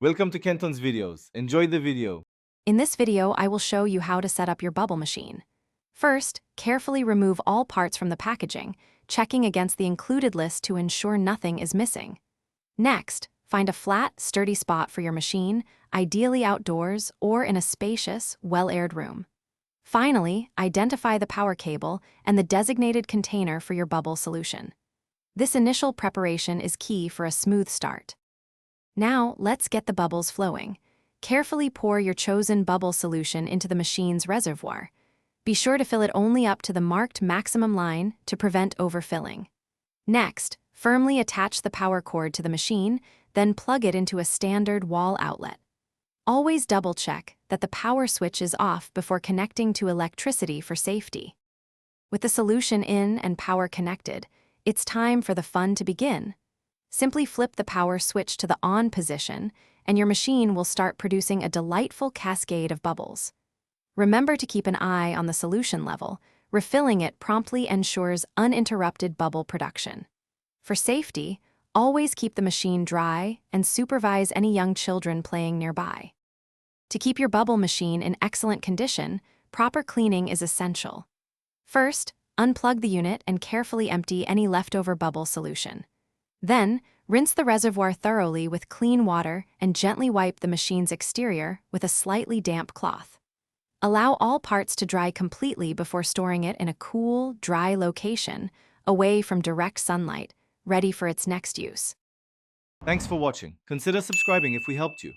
Welcome to Kenton's videos. Enjoy the video. In this video, I will show you how to set up your bubble machine. First, carefully remove all parts from the packaging, checking against the included list to ensure nothing is missing. Next, find a flat, sturdy spot for your machine, ideally outdoors or in a spacious, well-aired room. Finally, identify the power cable and the designated container for your bubble solution. This initial preparation is key for a smooth start. Now, let's get the bubbles flowing. Carefully pour your chosen bubble solution into the machine's reservoir. Be sure to fill it only up to the marked maximum line to prevent overfilling. Next, firmly attach the power cord to the machine, then plug it into a standard wall outlet. Always double-check that the power switch is off before connecting to electricity for safety. With the solution in and power connected, it's time for the fun to begin. Simply flip the power switch to the on position, and your machine will start producing a delightful cascade of bubbles. Remember to keep an eye on the solution level. Refilling it promptly ensures uninterrupted bubble production. For safety, always keep the machine dry and supervise any young children playing nearby. To keep your bubble machine in excellent condition, proper cleaning is essential. First, unplug the unit and carefully empty any leftover bubble solution. Then, rinse the reservoir thoroughly with clean water and gently wipe the machine's exterior with a slightly damp cloth. Allow all parts to dry completely before storing it in a cool, dry location, away from direct sunlight, ready for its next use. Thanks for watching. Consider subscribing if we helped you.